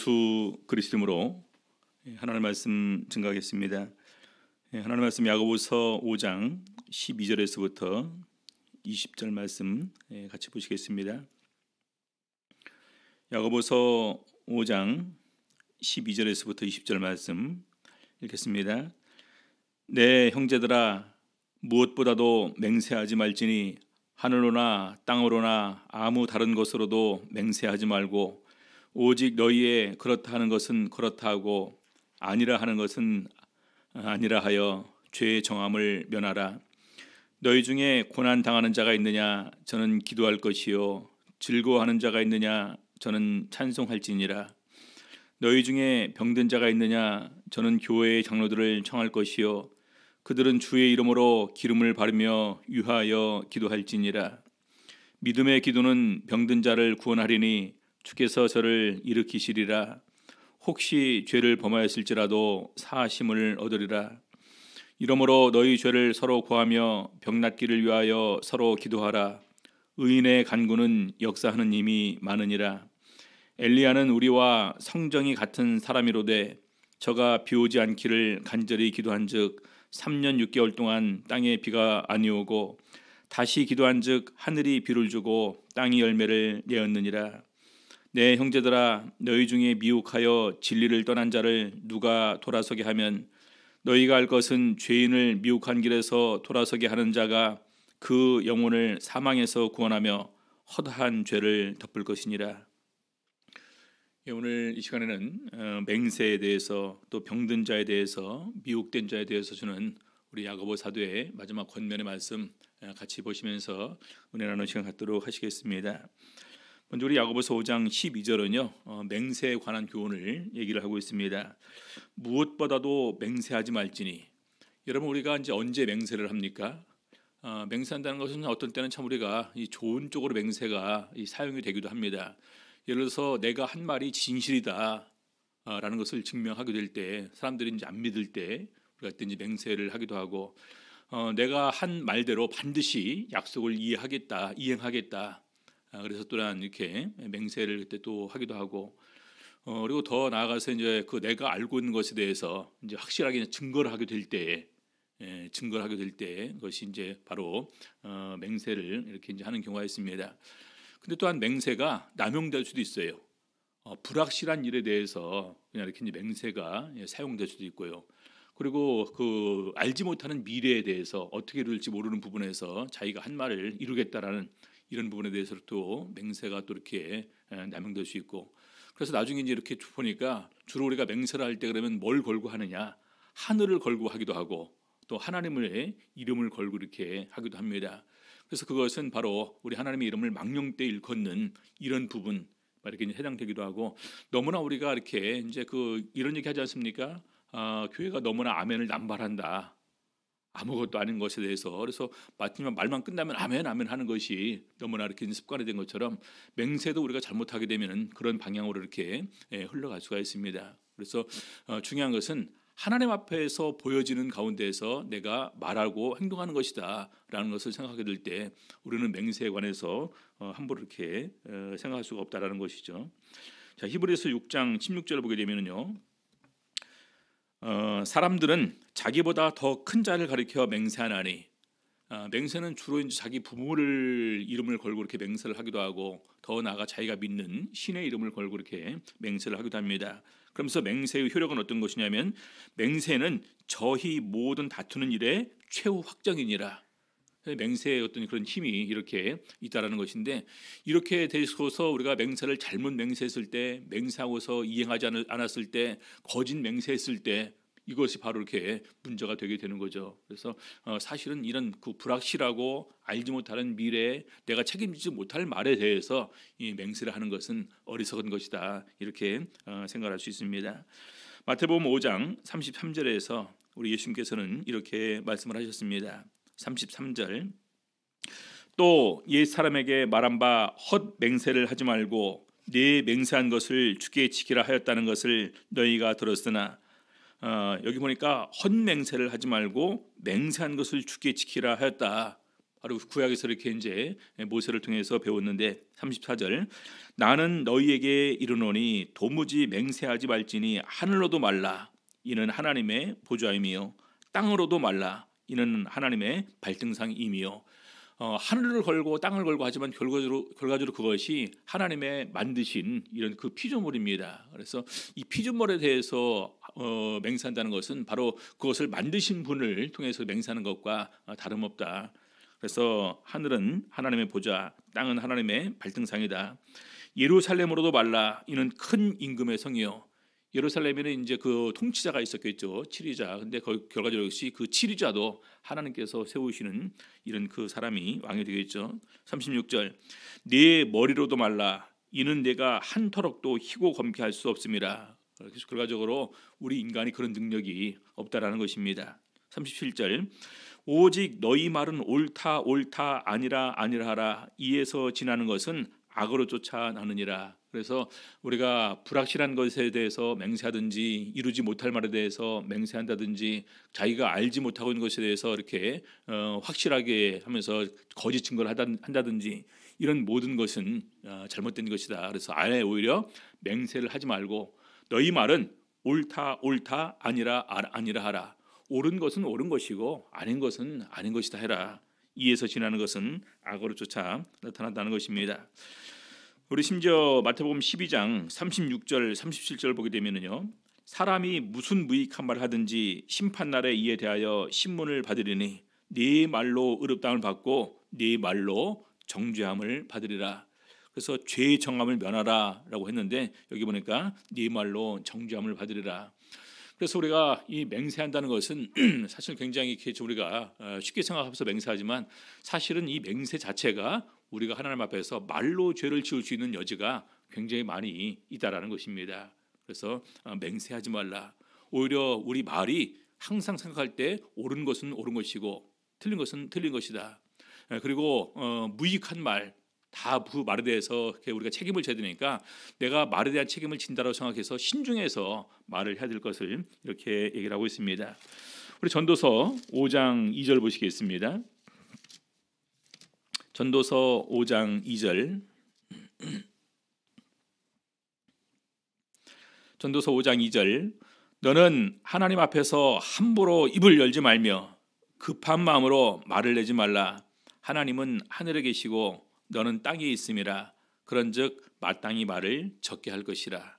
예수 그리스도 이름으로 하나님 말씀 증거하겠습니다. 하나님 말씀 야고보서 5장 12절에서부터 20절 말씀 같이 보시겠습니다. 야고보서 5장 12절에서부터 20절 말씀 읽겠습니다. 내 형제들아, 무엇보다도 맹세하지 말지니 하늘로나 땅으로나 아무 다른 것으로도 맹세하지 말고 오직 너희의 그렇다 하는 것은 그렇다 하고 아니라 하는 것은 아니라 하여 죄의 정함을 면하라. 너희 중에 고난 당하는 자가 있느냐? 저는 기도할 것이요 즐거워하는 자가 있느냐? 저는 찬송할지니라. 너희 중에 병든 자가 있느냐? 저는 교회의 장로들을 청할 것이요 그들은 주의 이름으로 기름을 바르며 유하여 기도할지니라. 믿음의 기도는 병든 자를 구원하리니 주께서 저를 일으키시리라. 혹시 죄를 범하였을지라도 사하심을 얻으리라. 이러므로 너희 죄를 서로 구하며 병 낫기를 위하여 서로 기도하라. 의인의 간구는 역사하는 힘이 많으니라. 엘리야는 우리와 성정이 같은 사람이로되 저가 비 오지 않기를 간절히 기도한즉 3년 6개월 동안 땅에 비가 아니오고 다시 기도한즉 하늘이 비를 주고 땅이 열매를 내었느니라. 내 형제들아, 너희 중에 미혹하여 진리를 떠난 자를 누가 돌아서게 하면 너희가 알 것은 죄인을 미혹한 길에서 돌아서게 하는 자가 그 영혼을 사망에서 구원하며 허다한 죄를 덮을 것이니라. 오늘 이 시간에는 맹세에 대해서 또 병든 자에 대해서 미혹된 자에 대해서 주는 우리 야고보 사도의 마지막 권면의 말씀 같이 보시면서 은혜 나누는 시간 갖도록 하시겠습니다. 먼저 우리 야고보서 5장 12절은요 맹세에 관한 교훈을 얘기를 하고 있습니다. 무엇보다도 맹세하지 말지니. 여러분, 우리가 이제 언제 맹세를 합니까? 맹세한다는 것은 어떤 때는 참 우리가 이 좋은 쪽으로 맹세가 사용이 되기도 합니다. 예를 들어서 내가 한 말이 진실이다 라는 것을 증명하게 될 때, 사람들이 이제 안 믿을 때 우리가 그때 이제 맹세를 하기도 하고, 내가 한 말대로 반드시 약속을 이행하겠다. 그래서 또한 이렇게 맹세를 그때 또 하기도 하고, 그리고 더 나아가서 이제 그 내가 알고 있는 것에 대해서 이제 확실하게 증거를 하게 될 때, 그것이 이제 바로 맹세를 이렇게 이제 하는 경우가 있습니다. 근데 또한 맹세가 남용될 수도 있어요. 불확실한 일에 대해서 그냥 이렇게 이제 맹세가 사용될 수도 있고요. 그리고 그 알지 못하는 미래에 대해서 어떻게 이룰지 모르는 부분에서 자기가 한 말을 이루겠다라는 이런 부분에 대해서 또 맹세가 또 이렇게 남용될 수 있고, 그래서 나중에 이제 이렇게 보니까 주로 우리가 맹세를 할 때 그러면 뭘 걸고 하느냐? 하늘을 걸고 하기도 하고 또 하나님의 이름을 걸고 이렇게 하기도 합니다. 그래서 그것은 바로 우리 하나님의 이름을 망령되이 일컫는 이런 부분 이렇게 해당되기도 하고, 너무나 우리가 이렇게 이제 이런 얘기 하지 않습니까? 교회가 너무나 아멘을 남발한다. 아무것도 아닌 것에 대해서. 그래서 마지막 말만 끝나면 아멘 아멘 하는 것이 너무나 이렇게 습관이 된 것처럼 맹세도 우리가 잘못하게 되면 그런 방향으로 이렇게 흘러갈 수가 있습니다. 그래서 중요한 것은 하나님 앞에서 보여지는 가운데에서 내가 말하고 행동하는 것이다 라는 것을 생각하게 될 때 우리는 맹세에 관해서 함부로 이렇게 생각할 수가 없다라는 것이죠. 자, 히브리서 6장 16절을 보게 되면요, 사람들은 자기보다 더 큰 자를 가리켜 맹세하나니. 맹세는 주로 이제 자기 부모를 이름을 걸고 이렇게 맹세를 하기도 하고, 더 나아가 자기가 믿는 신의 이름을 걸고 이렇게 맹세를 하기도 합니다. 그러면서 맹세의 효력은 어떤 것이냐면, 맹세는 저희 모든 다투는 일의 최후 확정이니라. 맹세의 어떤 그런 힘이 이렇게 있다라는 것인데, 이렇게 되셔서 우리가 맹세를 잘못 맹세했을 때, 맹세하고서 이행하지 않았을 때, 거짓 맹세했을 때 이것이 바로 이렇게 문제가 되게 되는 거죠. 그래서 사실은 이런 그 불확실하고 알지 못하는 미래에 내가 책임지지 못할 말에 대해서 이 맹세를 하는 것은 어리석은 것이다, 이렇게 생각할 수 있습니다. 마태복음 5장 33절에서 우리 예수님께서는 이렇게 말씀을 하셨습니다. 33절, 또 옛 사람에게 말한 바 헛 맹세를 하지 말고 네 맹세한 것을 주께 지키라 하였다는 것을 너희가 들었으나, 여기 보니까 헛맹세를 하지 말고 맹세한 것을 주께 지키라 하였다. 바로 구약에서 이렇게 이제 모세를 통해서 배웠는데 34절 나는 너희에게 이르노니 도무지 맹세하지 말지니 하늘로도 말라 이는 하나님의 보좌임이요 땅으로도 말라 이는 하나님의 발등상임이요. 하늘을 걸고 땅을 걸고 하지만 결과적으로 그것이 하나님의 만드신 이런 그 피조물입니다. 그래서 이 피조물에 대해서 맹세한다는 것은 바로 그것을 만드신 분을 통해서 맹세하는 것과 다름없다. 그래서 하늘은 하나님의 보좌, 땅은 하나님의 발등상이다. 예루살렘으로도 말라 이는 큰 임금의 성이요. 예루살렘에는 이제 그 통치자가 있었겠죠. 치리자. 근데 결과적으로 역시 그 치리자도 하나님께서 세우시는 이런 그 사람이 왕이 되겠죠. 36절 네 머리로도 말라 이는 내가 한 터럭도 희고 검게 할 수 없음이라. 그래서 결과적으로 우리 인간이 그런 능력이 없다라는 것입니다. 37절 오직 너희 말은 옳다 옳다 아니라 아니라 하라 이에서 지나는 것은 악으로 쫓아나느니라. 그래서 우리가 불확실한 것에 대해서 맹세하든지 이루지 못할 말에 대해서 맹세한다든지 자기가 알지 못하고 있는 것에 대해서 이렇게 확실하게 하면서 거짓 증거를 한다든지 이런 모든 것은 잘못된 것이다. 그래서 아예 오히려 맹세를 하지 말고 너희 말은 옳다 옳다 아니라 아니라 하라. 옳은 것은 옳은 것이고 아닌 것은 아닌 것이다 해라. 이에서 지나는 것은 악으로 쫓아 나타난다는 것입니다. 우리 심지어 마태복음 12장 36절 37절 보게 되면은요. 사람이 무슨 무익한 말을 하든지 심판날에 이에 대하여 신문을 받으리니 네 말로 의롭다함을 받고 네 말로 정죄함을 받으리라. 그래서 죄의 정함을 면하라라고 했는데 여기 보니까 네 말로 정죄함을 받으리라. 그래서 우리가 이 맹세한다는 것은 사실 굉장히 이렇게 우리가 쉽게 생각하면서 맹세하지만 사실은 이 맹세 자체가 우리가 하나님 앞에서 말로 죄를 지을 수 있는 여지가 굉장히 많이 있다라는 것입니다. 그래서 맹세하지 말라. 오히려 우리 말이 항상 생각할 때 옳은 것은 옳은 것이고 틀린 것은 틀린 것이다. 그리고 무익한 말 다 그 말에 대해서 우리가 책임을 져야 되니까 내가 말에 대한 책임을 진다고 생각해서 신중해서 말을 해야 될 것을 이렇게 얘기를 하고 있습니다. 우리 전도서 5장 2절 보시겠습니다. 전도서 5장 2절 전도서 5장 2절 너는 하나님 앞에서 함부로 입을 열지 말며 급한 마음으로 말을 내지 말라. 하나님은 하늘에 계시고 너는 땅에 있음이라. 그런즉 마땅히 말을 적게 할 것이라.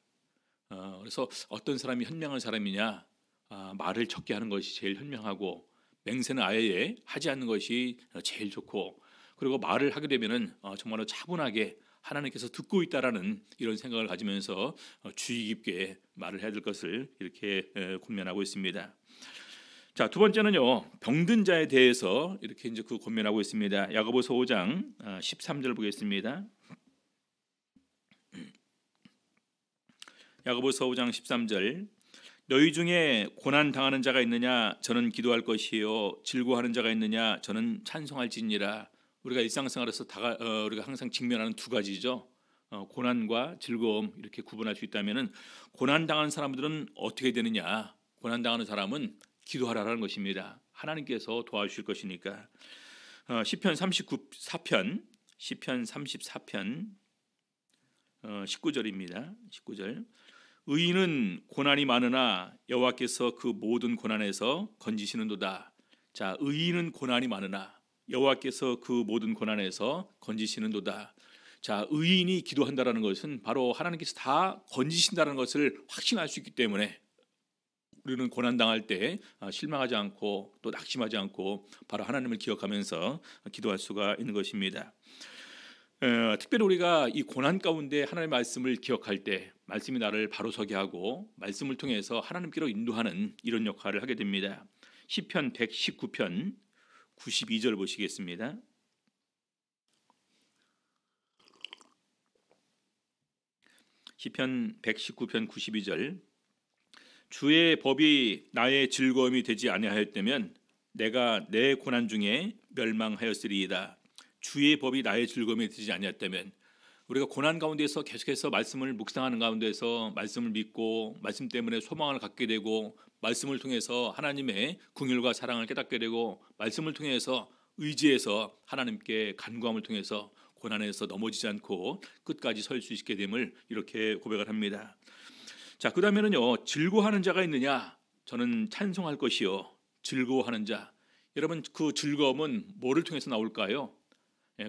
그래서 어떤 사람이 현명한 사람이냐? 말을 적게 하는 것이 제일 현명하고 맹세는 아예 하지 않는 것이 제일 좋고 그리고 말을 하게 되면은 정말로 차분하게 하나님께서 듣고 있다라는 이런 생각을 가지면서 주의 깊게 말을 해야 될 것을 이렇게 권면하고 있습니다. 자, 두 번째는요. 병든 자에 대해서 이렇게 이제 그 권면하고 있습니다. 야고보서 5장 13절 보겠습니다. 야고보서 5장 13절 너희 중에 고난 당하는 자가 있느냐 저는 기도할 것이요 즐거워하는 자가 있느냐 저는 찬송할지니라. 우리가 일상생활에서 우리가 항상 직면하는 두 가지죠. 고난과 즐거움 이렇게 구분할 수 있다면은 고난 당한 사람들은 어떻게 되느냐? 고난 당하는 사람은 기도하라는 것입니다. 하나님께서 도와주실 것이니까. 시편 34편 19절입니다. 19절 의인은 고난이 많으나 여호와께서 그 모든 고난에서 건지시는도다. 자, 의인은 고난이 많으나 여호와께서 그 모든 고난에서 건지시는도다. 자, 의인이 기도한다라는 것은 바로 하나님께서 다 건지신다는 것을 확신할 수 있기 때문에 우리는 고난 당할 때 실망하지 않고 또 낙심하지 않고 바로 하나님을 기억하면서 기도할 수가 있는 것입니다. 특별히 우리가 이 고난 가운데 하나님의 말씀을 기억할 때 말씀이 나를 바로 서게 하고 말씀을 통해서 하나님께로 인도하는 이런 역할을 하게 됩니다. 시편 119편 92절 보시겠습니다. 시편 119편 92절 주의 법이 나의 즐거움이 되지 아니하였다면 내가 내 고난 중에 멸망하였으리이다. 주의 법이 나의 즐거움이 되지 아니하였다면 우리가 고난 가운데서 계속해서 말씀을 묵상하는 가운데서 말씀을 믿고 말씀 때문에 소망을 갖게 되고 말씀을 통해서 하나님의 긍휼과 사랑을 깨닫게 되고 말씀을 통해서 의지해서 하나님께 간구함을 통해서 고난에서 넘어지지 않고 끝까지 설 수 있게 됨을 이렇게 고백을 합니다. 자, 그다음에는요, 즐거워하는 자가 있느냐? 저는 찬송할 것이요. 즐거워하는 자. 여러분, 그 즐거움은 뭐를 통해서 나올까요?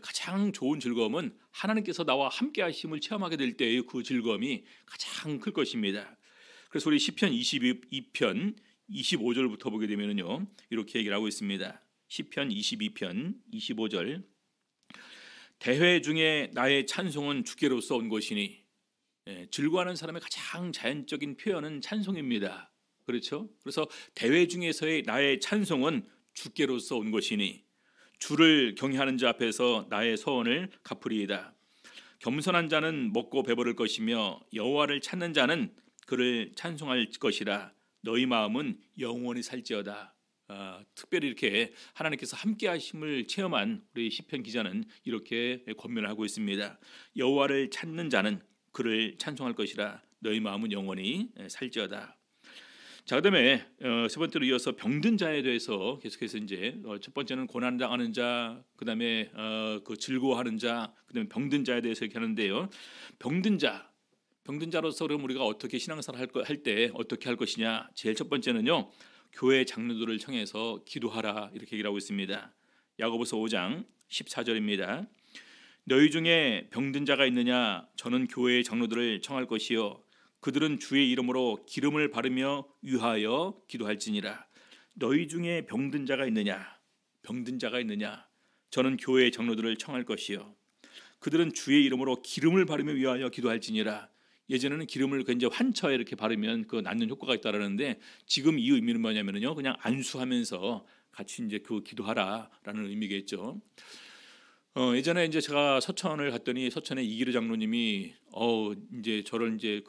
가장 좋은 즐거움은 하나님께서 나와 함께 하심을 체험하게 될 때의 그 즐거움이 가장 클 것입니다. 그래서 우리 시편 22편 25절부터 보게 되면요, 이렇게 얘기를 하고 있습니다. 시편 22편 25절. 대회 중에 나의 찬송은 주께로서 온 것이니. 즐거워하는 사람의 가장 자연적인 표현은 찬송입니다. 그렇죠? 그래서 대회 중에서의 나의 찬송은 주께로서 온 것이니 주를 경외하는 자 앞에서 나의 서원을 갚으리이다. 겸손한 자는 먹고 배부를 것이며 여호와를 찾는 자는 그를 찬송할 것이라. 너희 마음은 영원히 살지어다. 특별히 이렇게 하나님께서 함께 하심을 체험한 우리 시편 기자는 이렇게 권면을 하고 있습니다. 여호와를 찾는 자는 그를 찬송할 것이라. 너희 마음은 영원히 살지어다. 자, 그다음에 세 번째로 이어서 병든 자에 대해서 계속해서 이제 첫 번째는 고난 당하는 자, 그다음에 그 즐거워하는 자, 그다음에 병든 자에 대해서 이렇게 하는데요. 병든 자로서 그럼 우리가 어떻게 신앙생활 할 때 어떻게 할 것이냐? 제일 첫 번째는요, 교회 장로들을 청해서 기도하라, 이렇게 얘기를 하고 있습니다. 야고보서 5장 14절입니다. 너희 중에 병든 자가 있느냐? 저는 교회의 장로들을 청할 것이요 그들은 주의 이름으로 기름을 바르며 위하여 기도할지니라. 너희 중에 병든 자가 있느냐? 저는 교회의 장로들을 청할 것이요 그들은 주의 이름으로 기름을 바르며 위하여 기도할지니라. 예전에는 기름을 이제 환처에 이렇게 바르면 그 낫는 효과가 있다라는데, 지금 이 의미는 뭐냐면요, 그냥 안수하면서 같이 이제 그 기도하라라는 의미겠죠. 예전에 이제 제가 서천을 갔더니 서천에 이기르 장로님이 이제 저를 이제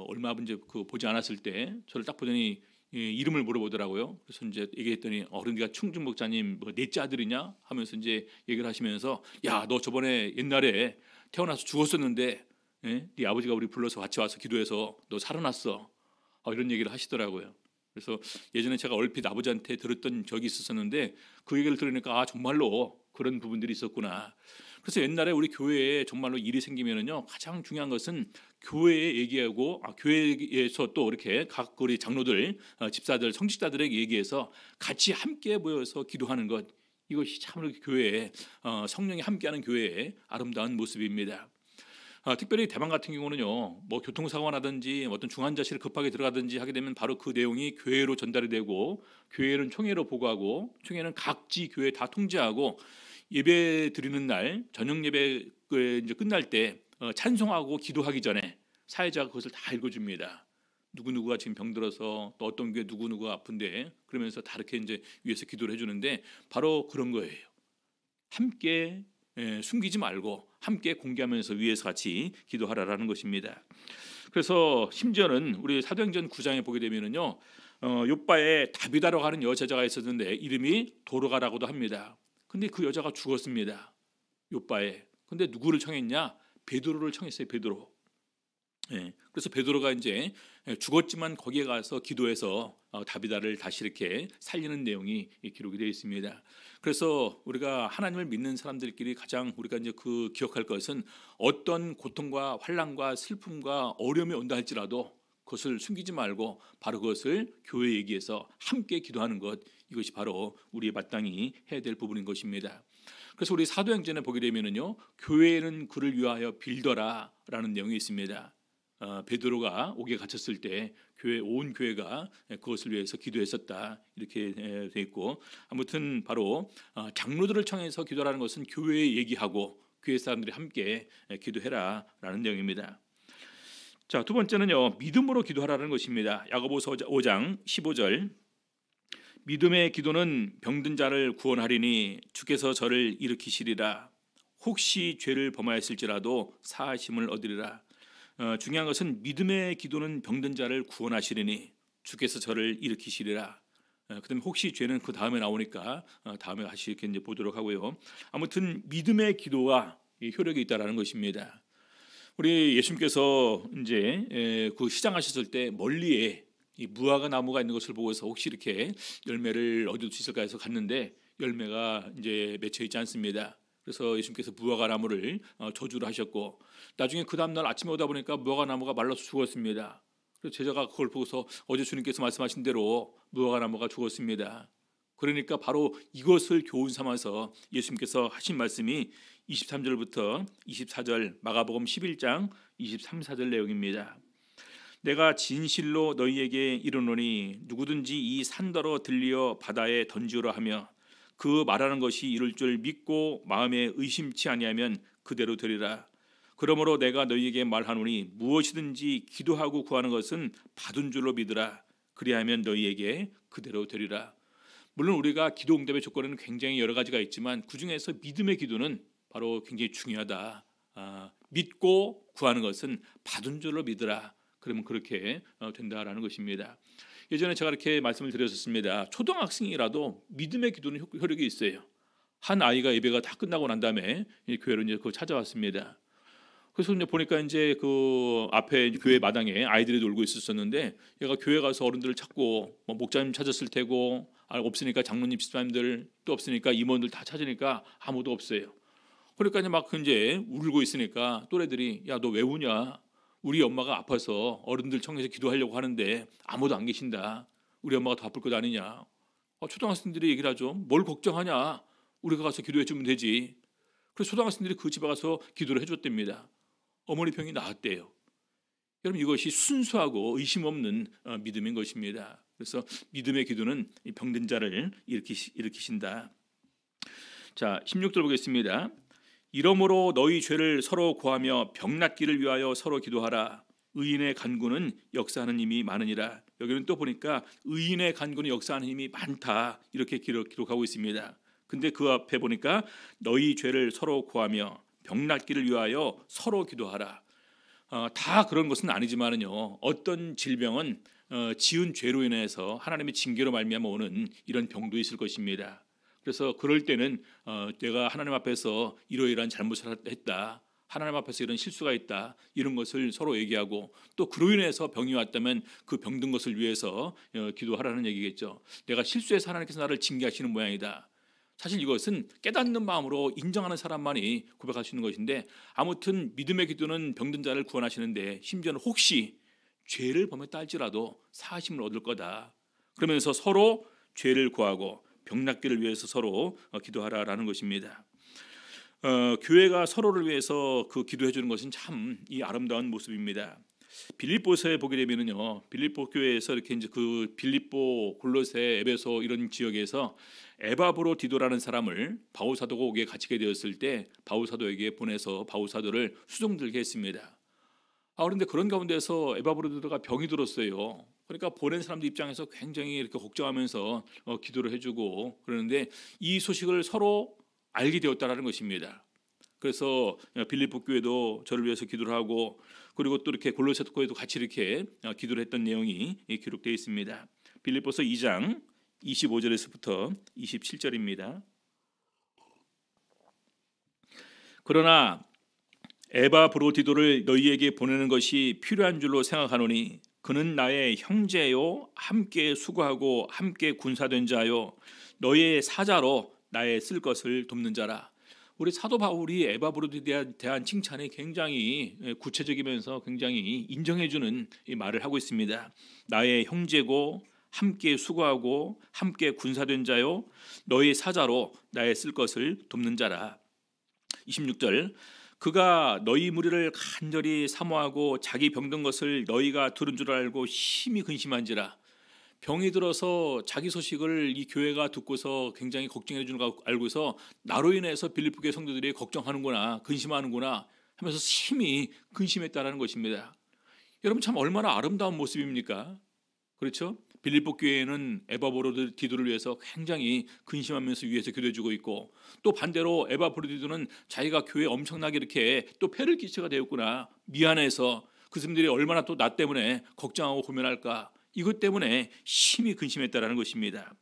얼마 이제 보지 않았을 때 저를 딱 보더니 이름을 물어보더라고요. 그래서 이제 얘기했더니 그럼 네가 충중 목사님 넷째 아들이냐 하면서 이제 얘기를 하시면서, 야, 너 저번에 옛날에 태어나서 죽었었는데 네 아버지가 우리 불러서 같이 와서 기도해서 너 살아났어. 이런 얘기를 하시더라고요. 그래서 예전에 제가 얼핏 아버지한테 들었던 적이 있었는데 그 얘기를 들으니까 정말로 그런 부분들이 있었구나. 그래서 옛날에 우리 교회에 정말로 일이 생기면은요, 가장 중요한 것은 교회에 얘기하고 교회에서 또 이렇게 각 우리 장로들, 집사들, 성직자들에게 얘기해서 같이 함께 모여서 기도하는 것, 이것이 참으로 교회에 성령이 함께하는 교회의 아름다운 모습입니다. 특별히 대만 같은 경우는요, 교통사고가 나든지 어떤 중환자실에 급하게 들어가든지 하게 되면 바로 그 내용이 교회로 전달이 되고, 교회는 총회로 보고하고, 총회는 각지 교회 다 통제하고, 예배 드리는 날 저녁 예배 이제 끝날 때 찬송하고 기도하기 전에 사회자가 그것을 다 읽어줍니다. 누구누구가 지금 병들어서 또 어떤 교회 누구누구가 아픈데, 그러면서 다 이렇게 이제 위에서 기도를 해주는데, 바로 그런 거예요. 함께 숨기지 말고 함께 공개하면서 위에서 같이 기도하라라는 것입니다. 그래서 심지어는 우리 사도행전 9장에 보게 되면은요, 요바에 다비다라고 하는 여자가 있었는데 이름이 도로가라고도 합니다. 근데 그 여자가 죽었습니다. 요바에. 근데 누구를 청했냐? 베드로를 청했어요. 베드로. 그래서 베드로가 이제 죽었지만 거기에 가서 기도해서 다비다를 다시 이렇게 살리는 내용이 기록이 되어 있습니다. 그래서 우리가 하나님을 믿는 사람들끼리 가장 우리가 이제 기억할 것은, 어떤 고통과 환난과 슬픔과 어려움이 온다 할지라도 그것을 숨기지 말고 바로 그것을 교회에 얘기해서 함께 기도하는 것, 이것이 바로 우리의 마땅히 해야 될 부분인 것입니다. 그래서 우리 사도행전에 보게 되면은요, 교회는 그를 위하여 빌더라라는 내용이 있습니다. 베드로가 옥에 갇혔을 때 온 교회가 그것을 위해서 기도했었다, 이렇게 돼 있고, 아무튼 바로 장로들을 청해서 기도하는 것은 교회에 얘기하고 교회 사람들이 함께 기도해라라는 내용입니다. 자, 두 번째는요, 믿음으로 기도하라는 것입니다. 야고보서 5장 15절. 믿음의 기도는 병든 자를 구원하리니 주께서 저를 일으키시리라. 혹시 죄를 범하였을지라도 사하심을 얻으리라. 중요한 것은 믿음의 기도는 병든 자를 구원하시리니 주께서 저를 일으키시리라. 그다음에 혹시 죄는 그 다음에 나오니까 다음에 다시 이렇게 이제 보도록 하고요. 아무튼 믿음의 기도가 효력이 있다라는 것입니다. 우리 예수님께서 이제 그 시장하셨을 때 멀리에 이 무화과 나무가 있는 것을 보고서 혹시 이렇게 열매를 얻을 수 있을까 해서 갔는데, 열매가 이제 맺혀 있지 않습니다. 그래서 예수님께서 무화과 나무를 저주를 하셨고 나중에 그 다음 날 아침에 오다 보니까 무화과 나무가 말라서 죽었습니다. 그래서 제자가 그걸 보고서 어제 주님께서 말씀하신 대로 무화과 나무가 죽었습니다. 그러니까 바로 이것을 교훈 삼아서 예수님께서 하신 말씀이 23절부터 24절 마가복음 11장 23, 4절 내용입니다. 내가 진실로 너희에게 이르노니 누구든지 이 산더러 들리어 바다에 던지으라 하며 그 말하는 것이 이룰 줄 믿고 마음에 의심치 아니하면 그대로 되리라. 그러므로 내가 너희에게 말하노니 무엇이든지 기도하고 구하는 것은 받은 줄로 믿으라. 그리하면 너희에게 그대로 되리라. 물론 우리가 기도 응답의 조건에는 굉장히 여러 가지가 있지만 그 중에서 믿음의 기도는 바로 굉장히 중요하다. 믿고 구하는 것은 받은 줄로 믿으라. 그러면 그렇게 된다라는 것입니다. 예전에 제가 이렇게 말씀을 드렸었습니다. 초등학생이라도 믿음의 기도는 효력이 있어요. 한 아이가 예배가 다 끝나고 난 다음에 교회로 이제 찾아왔습니다. 그래서 이제 보니까 이제 그 앞에 교회 마당에 아이들이 놀고 있었는데 얘가 교회 가서 어른들을 찾고 목사님 찾았을 테고 없으니까 장로님 집사님들 또 없으니까 임원들 다 찾으니까 아무도 없어요. 그러니까 이제 막 이제 울고 있으니까 또래들이 야 너 왜 우냐? 우리 엄마가 아파서 어른들 청해서 기도하려고 하는데 아무도 안 계신다. 우리 엄마가 더 아플 것 아니냐? 초등학생들이 얘기를 하죠. 뭘 걱정하냐? 우리가 가서 기도해 주면 되지. 그래서 초등학생들이 그 집에 가서 기도를 해줬답니다. 어머니 병이 나았대요. 여러분 이것이 순수하고 의심 없는 믿음인 것입니다. 그래서 믿음의 기도는 병든 자를 일으키신다. 자, 16절 보겠습니다. 이러므로 너희 죄를 서로 고하며 병 낫기를 위하여 서로 기도하라. 의인의 간구는 역사하는 힘이 많으니라. 여기는 또 보니까 의인의 간구는 역사하는 힘이 많다 이렇게 기록하고 있습니다. 근데 그 앞에 보니까 너희 죄를 서로 고하며 병 낫기를 위하여 서로 기도하라. 다 그런 것은 아니지만은요. 어떤 질병은 지은 죄로 인해서 하나님의 징계로 말미암아 오는 이런 병도 있을 것입니다. 그래서 그럴 때는 내가 하나님 앞에서 이러이러한 잘못을 했다. 하나님 앞에서 이런 실수가 있다. 이런 것을 서로 얘기하고 또 그로 인해서 병이 왔다면 그 병든 것을 위해서 기도하라는 얘기겠죠. 내가 실수해서 하나님께서 나를 징계하시는 모양이다. 사실 이것은 깨닫는 마음으로 인정하는 사람만이 고백할 수 있는 것인데 아무튼 믿음의 기도는 병든 자를 구원하시는데 심지어는 혹시 죄를 범했다 할지라도 사하심을 얻을 거다. 그러면서 서로 죄를 구하고 병 낫기를 위해서 서로 기도하라라는 것입니다. 교회가 서로를 위해서 그 기도해 주는 것은 참 이 아름다운 모습입니다. 빌립보서에 보게 되면은요, 빌립보 교회에서 이렇게 이제 그 빌립보, 골로새, 에베소 이런 지역에서 에바브로디도라는 사람을 바울 사도에게 갇히게 되었을 때 바울 사도에게 보내서 바울 사도를 수종들게 했습니다. 그런데 그런 가운데서 에바브로디도가 병이 들었어요. 그러니까 보낸 사람들 입장에서 굉장히 이렇게 걱정하면서 기도를 해주고 그러는데 이 소식을 서로 알게 되었다라는 것입니다. 그래서 빌립보 교회도 저를 위해서 기도를 하고 그리고 또 이렇게 골로새 교회도 같이 이렇게 기도를 했던 내용이 기록되어 있습니다. 빌립보서 2장 25절에서부터 27절입니다. 그러나 에바브로디도를 너희에게 보내는 것이 필요한 줄로 생각하노니 그는 나의 형제요 함께 수고하고 함께 군사된 자요 너희의 사자로 나의 쓸 것을 돕는 자라. 우리 사도 바울이 에바브로디도에 대한 칭찬이 굉장히 구체적이면서 굉장히 인정해주는 이 말을 하고 있습니다. 나의 형제고 함께 수고하고 함께 군사된 자요 너희 사자로 나의 쓸 것을 돕는 자라. 26절 그가 너희 무리를 간절히 사모하고 자기 병든 것을 너희가 들은 줄 알고 심히 근심한지라. 병이 들어서 자기 소식을 이 교회가 듣고서 굉장히 걱정해 주는 거 알고서 나로 인해서 빌립보 교회 성도들이 걱정하는구나 근심하는구나 하면서 심히 근심했다라는 것입니다. 여러분 참 얼마나 아름다운 모습입니까? 그렇죠? 빌립보 교회는 에바브로디도를 위해서 굉장히 근심하면서 위해서 기도해주고 있고 또 반대로 에바브로디도는 자기가 교회에 엄청나게 이렇게 또 폐를 끼치가 되었구나 미안해서 그 사람들이 얼마나 또 나 때문에 걱정하고 고민할까 이것 때문에 심히 근심했다라는 것입니다.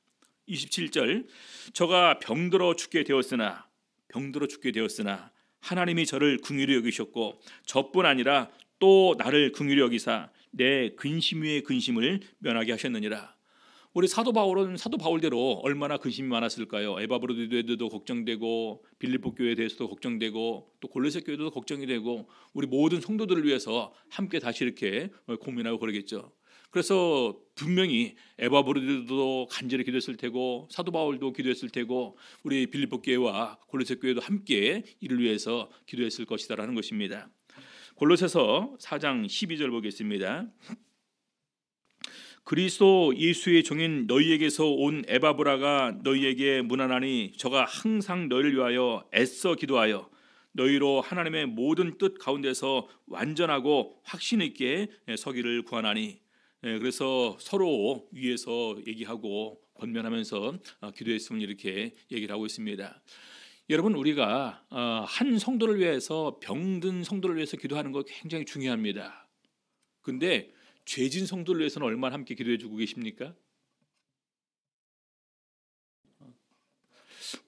27절 저가 병들어 죽게 되었으나 하나님이 저를 긍휼히 여기셨고 저뿐 아니라 또 나를 긍휼히 여기사 내 근심 위의 근심을 면하게 하셨느니라. 우리 사도 바울은 사도 바울대로 얼마나 근심이 많았을까요? 에바브로디도에도 걱정되고 빌립보 교회에 대해서도 걱정되고 또 골로새 교회도 걱정이 되고 우리 모든 성도들을 위해서 함께 다시 이렇게 고민하고 그러겠죠. 그래서 분명히 에바브로디도도 간절히 기도했을 테고 사도 바울도 기도했을 테고 우리 빌립보 교회와 골로새 교회도 함께 이를 위해서 기도했을 것이다라는 것입니다. 골로새서 4장 12절 보겠습니다. 그리스도 예수의 종인 너희에게서 온 에바브라가 너희에게 문안하니 저가 항상 너희를 위하여 애써 기도하여 너희로 하나님의 모든 뜻 가운데서 완전하고 확신 있게 서기를 구하나니. 그래서 서로 위에서 얘기하고 권면하면서 기도했으면 이렇게 얘기를 하고 있습니다. 여러분, 우리가 한 성도를 위해서 병든 성도를 위해서 기도하는 거 굉장히 중요합니다. 근데 죄진 성도를 위해서는 얼마나 함께 기도해 주고 계십니까?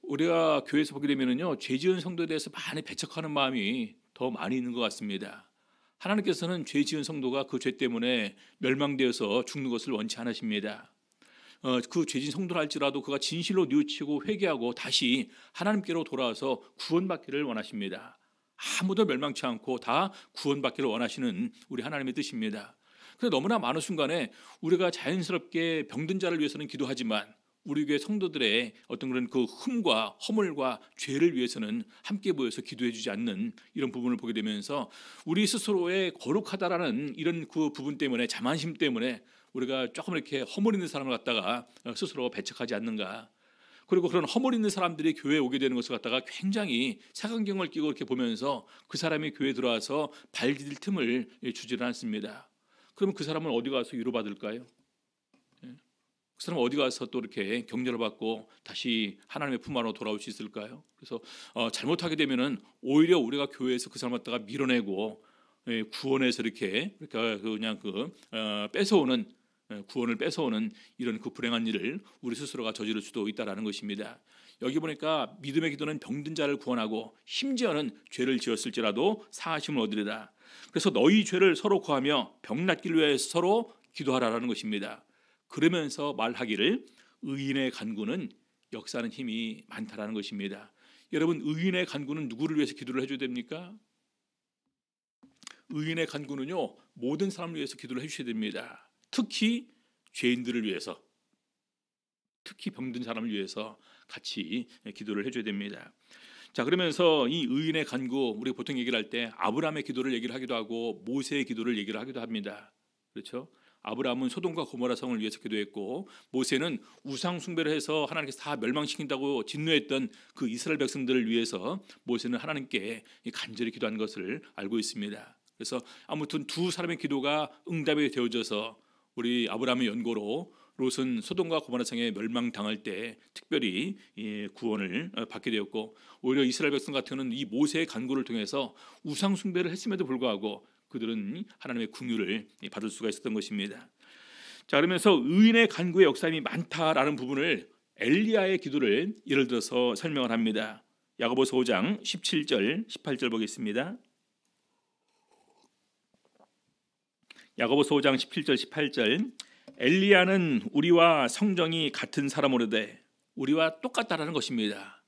우리가 교회에서 보게 되면은요, 죄 지은 성도에 대해서 많이 배척하는 마음이 더 많이 있는 것 같습니다. 하나님께서는 죄 지은 성도가 그 죄 때문에 멸망되어서 죽는 것을 원치 않으십니다. 그 죄진 성도라 할지라도 그가 진실로 뉘우치고 회개하고 다시 하나님께로 돌아와서 구원받기를 원하십니다. 아무도 멸망치 않고 다 구원받기를 원하시는 우리 하나님의 뜻입니다. 그래서 너무나 많은 순간에 우리가 자연스럽게 병든 자를 위해서는 기도하지만 우리 교회 성도들의 어떤 그런 그 흠과 허물과 죄를 위해서는 함께 모여서 기도해 주지 않는 이런 부분을 보게 되면서 우리 스스로의 거룩하다라는 이런 그 부분 때문에, 자만심 때문에 우리가 조금 이렇게 허물 있는 사람을 갖다가 스스로 배척하지 않는가. 그리고 그런 허물 있는 사람들이 교회에 오게 되는 것을 갖다가 굉장히 색안경을 끼고 이렇게 보면서 그 사람이 교회에 들어와서 발 디딜 틈을 주지를 않습니다. 그러면 그 사람은 어디 가서 위로받을까요? 그 사람은 어디 가서 또 이렇게 격려를 받고 다시 하나님의 품 안으로 돌아올 수 있을까요? 그래서 잘못하게 되면은 오히려 우리가 교회에서 그 사람을 갖다가 밀어내고 구원해서 이렇게 그냥 뺏어오는, 구원을 뺏어오는 이런 그 불행한 일을 우리 스스로가 저지를 수도 있다라는 것입니다. 여기 보니까 믿음의 기도는 병든 자를 구원하고 심지어는 죄를 지었을지라도 사하심을 얻으리라. 그래서 너희 죄를 서로 구하며 병 낫기를 위해서 서로 기도하라라는 것입니다. 그러면서 말하기를 의인의 간구는 역사하는 힘이 많다라는 것입니다. 여러분, 의인의 간구는 누구를 위해서 기도를 해줘야 됩니까? 의인의 간구는요, 모든 사람을 위해서 기도를 해주셔야 됩니다. 특히 죄인들을 위해서, 특히 병든 사람을 위해서 같이 기도를 해줘야 됩니다. 자, 그러면서 이 의인의 간구, 우리가 보통 얘기를 할 때 아브라함의 기도를 얘기를 하기도 하고 모세의 기도를 얘기를 하기도 합니다. 그렇죠? 아브라함은 소돔과 고모라 성을 위해서 기도했고 모세는 우상 숭배를 해서 하나님께서 다 멸망시킨다고 진노했던 그 이스라엘 백성들을 위해서 모세는 하나님께 간절히 기도한 것을 알고 있습니다. 그래서 아무튼 두 사람의 기도가 응답이 되어져서 우리 아브라함의 연고로 롯은 소돔과 고모라 성에 멸망당할 때 특별히 구원을 받게 되었고, 오히려 이스라엘 백성 같은 경우는 이 모세의 간구를 통해서 우상 숭배를 했음에도 불구하고 그들은 하나님의 긍휼을 받을 수가 있었던 것입니다. 자, 그러면서 의인의 간구의 역사임이 많다라는 부분을 엘리야의 기도를 예를 들어서 설명을 합니다. 야고보서 5장 17절 18절 보겠습니다. 야고보서 5장 17절 18절. 엘리야는 우리와 성정이 같은 사람으로되, 우리와 똑같다라는 것입니다.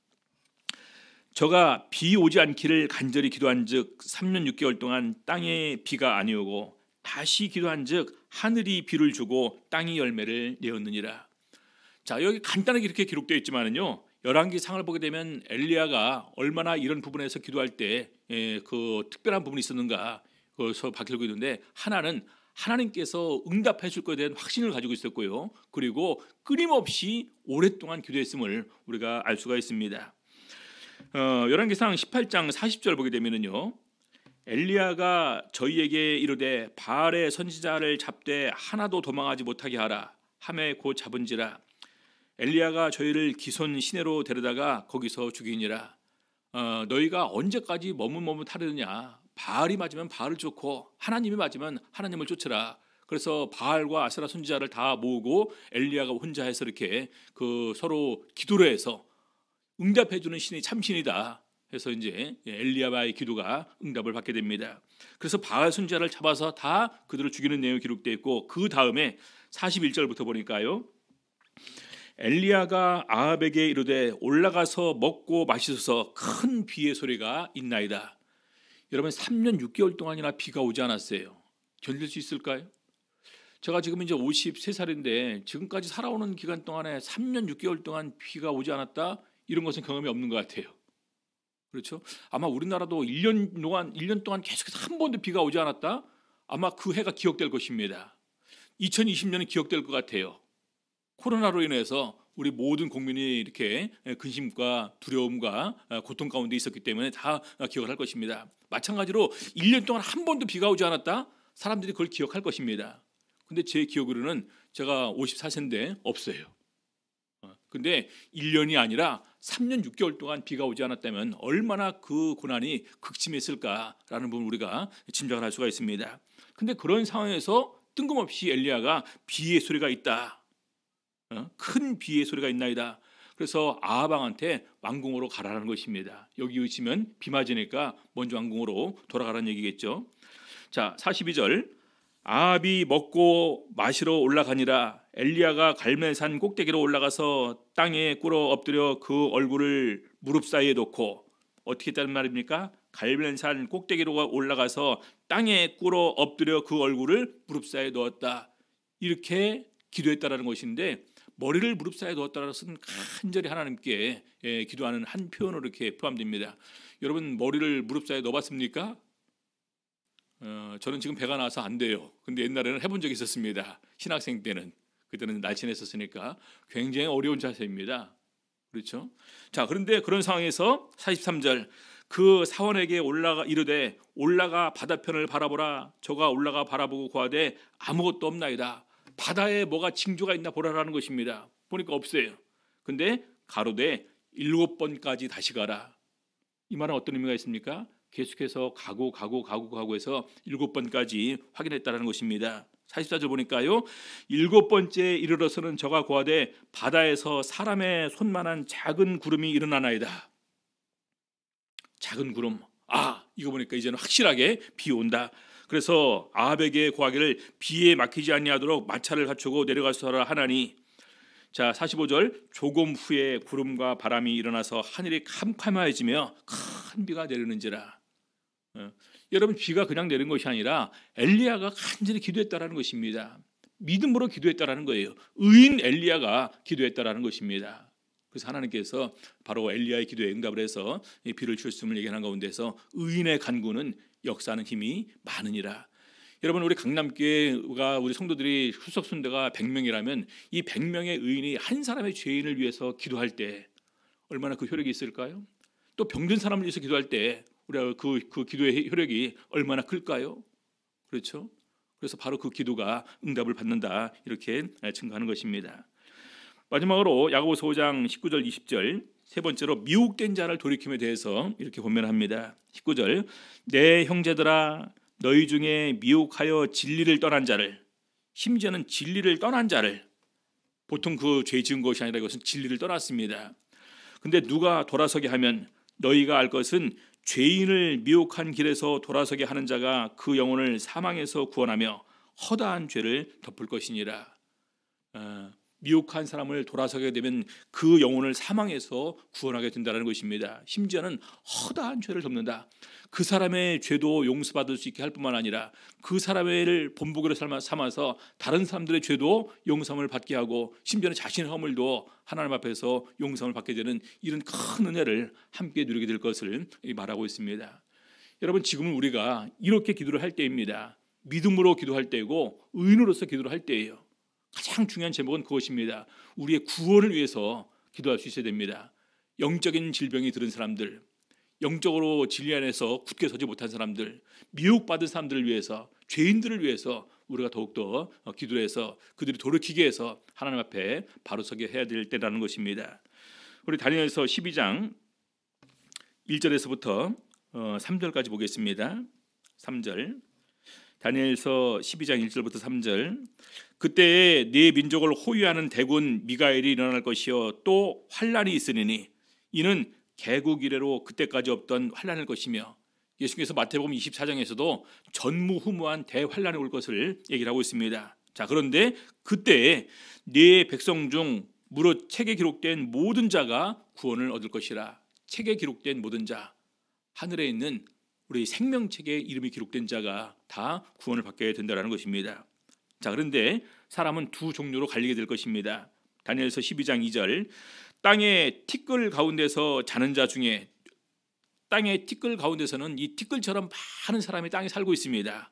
저가 비 오지 않기를 간절히 기도한즉 3년 6개월 동안 땅에 비가 아니오고 다시 기도한즉 하늘이 비를 주고 땅이 열매를 내었느니라. 자, 여기 간단하게 이렇게 기록되어 있지만은요, 열왕기상을 보게 되면 엘리야가 얼마나 이런 부분에서 기도할 때 그 특별한 부분이 있었는가 그래서 밝히고 있는데, 하나는 하나님께서 응답해 줄 것에 대한 확신을 가지고 있었고요, 그리고 끊임없이 오랫동안 기도했음을 우리가 알 수가 있습니다. 열왕기상 18장 40절 보게 되면은요, 엘리야가 저희에게 이르되 바알의 선지자를 잡되 하나도 도망하지 못하게 하라 하매 곧 잡은지라. 엘리야가 저희를 기손 시내로 데려다가 거기서 죽이니라. 너희가 언제까지 머뭇머뭇하려느냐. 바알이 맞으면 바알을 쫓고 하나님이 맞으면 하나님을 쫓으라. 그래서 바알과 아세라 선지자를 다 모으고 엘리야가 혼자 해서 이렇게 그 서로 기도를 해서 응답해 주는 신이 참신이다 해서 이제 엘리야의 기도가 응답을 받게 됩니다. 그래서 바알 선지자를 잡아서 다 그들을 죽이는 내용이 기록되어 있고, 그 다음에 41절부터 보니까요, 엘리야가 아합에게 이르되 올라가서 먹고 마시소서 큰 비의 소리가 있나이다. 여러분 3년 6개월 동안이나 비가 오지 않았어요. 견딜 수 있을까요? 제가 지금 이제 53살인데 지금까지 살아오는 기간 동안에 3년 6개월 동안 비가 오지 않았다? 이런 것은 경험이 없는 것 같아요. 그렇죠? 아마 우리나라도 1년 동안 계속해서 한 번도 비가 오지 않았다? 아마 그 해가 기억될 것입니다. 2020년은 기억될 것 같아요. 코로나로 인해서 우리 모든 국민이 이렇게 근심과 두려움과 고통 가운데 있었기 때문에 다 기억을 할 것입니다. 마찬가지로 1년 동안 한 번도 비가 오지 않았다? 사람들이 그걸 기억할 것입니다. 근데 제 기억으로는 제가 54세인데 없어요. 근데 1년이 아니라 3년 6개월 동안 비가 오지 않았다면 얼마나 그 고난이 극심했을까라는 부분 우리가 짐작을 할 수가 있습니다. 근데 그런 상황에서 뜬금없이 엘리야가 비의 소리가 있다. 큰 비의 소리가 있나이다. 그래서 아합 왕한테 왕궁으로 가라는 것입니다. 여기 있으면 비 맞으니까 먼저 왕궁으로 돌아가라는 얘기겠죠. 자, 42절. 아합이 먹고 마시러 올라가니라. 엘리야가 갈멜산 꼭대기로 올라가서 땅에 꿇어 엎드려 그 얼굴을 무릎 사이에 놓고, 어떻게 했다는 말입니까? 갈멜산 꼭대기로 올라가서 땅에 꿇어 엎드려 그 얼굴을 무릎 사이에 넣었다. 이렇게 기도했다라는 것인데, 머리를 무릎 사이에 넣었다는 것은 간절히 하나님께 기도하는 한 표현으로 이렇게 포함됩니다. 여러분 머리를 무릎 사이에 넣어봤습니까? 저는 지금 배가 나와서 안 돼요. 근데 옛날에는 해본 적이 있었습니다. 신학생 때는. 그때는 날씬했었으니까 굉장히 어려운 자세입니다. 그렇죠? 자, 그런데 그런 상황에서 43절. 그 사원에게 올라가 이르되 올라가 바다편을 바라보라. 저가 올라가 바라보고 고하되 아무것도 없나이다. 바다에 뭐가 징조가 있나 보라라는 것입니다. 보니까 없어요. 근데 가로되 7번까지 다시 가라. 이 말은 어떤 의미가 있습니까? 계속해서 가고 해서 7번까지 확인했다는 것입니다. 44절 보니까요, 7번째 이르러서는 저가 고하되 바다에서 사람의 손만한 작은 구름이 일어나나이다. 작은 구름. 이거 보니까 이제는 확실하게 비 온다. 그래서 아합에게 고하기를 비에 막히지 아니하도록 마차를 갖추고 내려가서라 하나니. 자, 45절. 조금 후에 구름과 바람이 일어나서 하늘이 캄캄해지며 큰 비가 내리는지라. 여러분 비가 그냥 내린 것이 아니라 엘리야가 간절히 기도했다라는 것입니다. 믿음으로 기도했다라는 거예요. 의인 엘리야가 기도했다라는 것입니다. 그래서 하나님께서 바로 엘리야의 기도에 응답을 해서 비를 주셨음을 얘기하는 가운데서 의인의 간구는 역사하는 힘이 많으니라. 여러분 우리 강남교회가 우리 성도들이 출석 순대가 100명이라면 이 100명의 의인이 한 사람의 죄인을 위해서 기도할 때 얼마나 그 효력이 있을까요? 또 병든 사람을 위해서 기도할 때 우리가 그 기도의 효력이 얼마나 클까요? 그렇죠? 그래서 바로 그 기도가 응답을 받는다 이렇게 증거하는 것입니다. 마지막으로 야고보서 5장 19절 20절 세 번째로 미혹된 자를 돌이킴에 대해서 이렇게 권면합니다. 19절 내 형제들아 너희 중에 미혹하여 진리를 떠난 자를, 심지어는 진리를 떠난 자를, 보통 그 죄 지은 것이 아니라 이것은 진리를 떠났습니다. 근데 누가 돌아서게 하면 너희가 알 것은 죄인을 미혹한 길에서 돌아서게 하는 자가 그 영혼을 사망에서 구원하며 허다한 죄를 덮을 것이니라. 미혹한 사람을 돌아서게 되면 그 영혼을 사망에서 구원하게 된다는 것입니다. 심지어는 허다한 죄를 덮는다. 그 사람의 죄도 용서받을 수 있게 할 뿐만 아니라 그 사람을 본보기로 삼아서 다른 사람들의 죄도 용서를 받게 하고 심지어는 자신의 허물도 하나님 앞에서 용서를 받게 되는 이런 큰 은혜를 함께 누리게 될 것을 말하고 있습니다. 여러분 지금은 우리가 이렇게 기도를 할 때입니다. 믿음으로 기도할 때이고 의인으로서 기도를 할 때예요. 가장 중요한 제목은 그것입니다. 우리의 구원을 위해서 기도할 수 있어야 됩니다. 영적인 질병이 들은 사람들, 영적으로 진리 안에서 굳게 서지 못한 사람들, 미혹받은 사람들을 위해서, 죄인들을 위해서 우리가 더욱더 기도를 해서 그들이 돌이키게 해서 하나님 앞에 바로 서게 해야 될 때라는 것입니다. 우리 다니엘서 12장 1절에서부터 3절까지 보겠습니다. 3절 다니엘서 12장 1절부터 3절 그때에 네 민족을 호위하는 대군 미가엘이 일어날 것이요 또 환란이 있으리니 이는 개국 이래로 그때까지 없던 환란일 것이며 예수께서 마태복음 24장에서도 전무후무한 대환란이 올 것을 얘기를 하고 있습니다. 자, 그런데 그때 네 백성 중 무릇 책에 기록된 모든 자가 구원을 얻을 것이라. 책에 기록된 모든 자, 하늘에 있는 우리 생명책에 이름이 기록된 자가 다 구원을 받게 된다는 것입니다. 자, 그런데 사람은 두 종류로 갈리게 될 것입니다. 다니엘서 12장 2절, 땅의 티끌 가운데서 자는 자 중에, 땅의 티끌 가운데서는 이 티끌처럼 많은 사람이 땅에 살고 있습니다.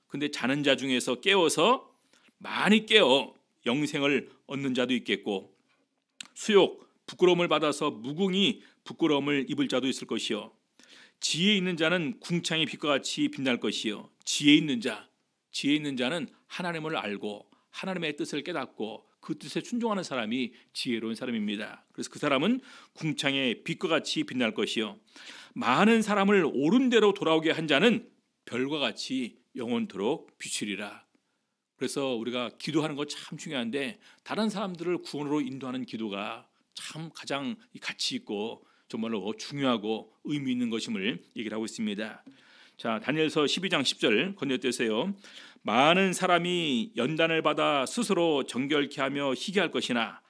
근데 자는 자 중에서 깨어서 많이 깨어 영생을 얻는 자도 있겠고, 수욕, 부끄러움을 받아서 무궁히 부끄러움을 입을 자도 있을 것이요, 지혜 있는 자는 궁창의 빛과 같이 빛날 것이요. 지혜 있는 자는 하나님을 알고 하나님의 뜻을 깨닫고 그 뜻에 순종하는 사람이 지혜로운 사람입니다. 그래서 그 사람은 궁창의 빛과 같이 빛날 것이요, 많은 사람을 옳은 대로 돌아오게 한 자는 별과 같이 영원토록 비추리라. 그래서 우리가 기도하는 거 참 중요한데, 다른 사람들을 구원으로 인도하는 기도가 참 가장 가치 있고 정말로 중요하고 의미 있는 것임을 얘기를 하고 있습니다. 자, 다니엘서 12장 10절 건너뛰으세요. 많은 사람이 연단을 받아 스스로 정결케 하며 희귀할 것이나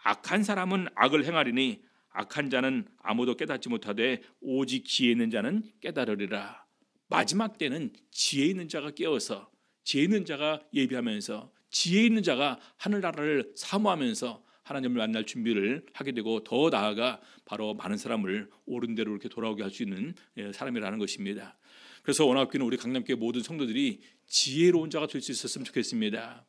악한 사람은 악을 행하리니 악한 자는 아무도 깨닫지 못하되 오직 지혜 있는 자는 깨달으리라. 마지막 때는 지혜 있는 자가 깨어서, 지혜 있는 자가 예비하면서, 지혜 있는 자가 하늘나라를 사모하면서 하나님을 만날 준비를 하게 되고, 더 나아가 바로 많은 사람을 옳은 대로 이렇게 돌아오게 할 수 있는 사람이라는 것입니다. 그래서 원학교는 우리 강남교회 모든 성도들이 지혜로운 자가 될 수 있었으면 좋겠습니다.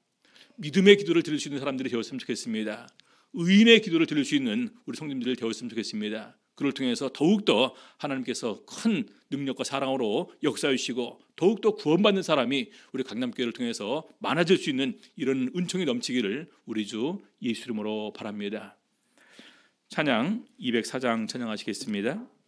믿음의 기도를 드릴 수 있는 사람들이 되었으면 좋겠습니다. 의인의 기도를 드릴 수 있는 우리 성도님들이 되었으면 좋겠습니다. 그를 통해서 더욱더 하나님께서 큰 능력과 사랑으로 역사해 주시고 더욱더 구원받는 사람이 우리 강남교회를 통해서 많아질 수 있는 이런 은총이 넘치기를 우리 주 예수 이름으로 바랍니다. 찬양 204장 찬양하시겠습니다.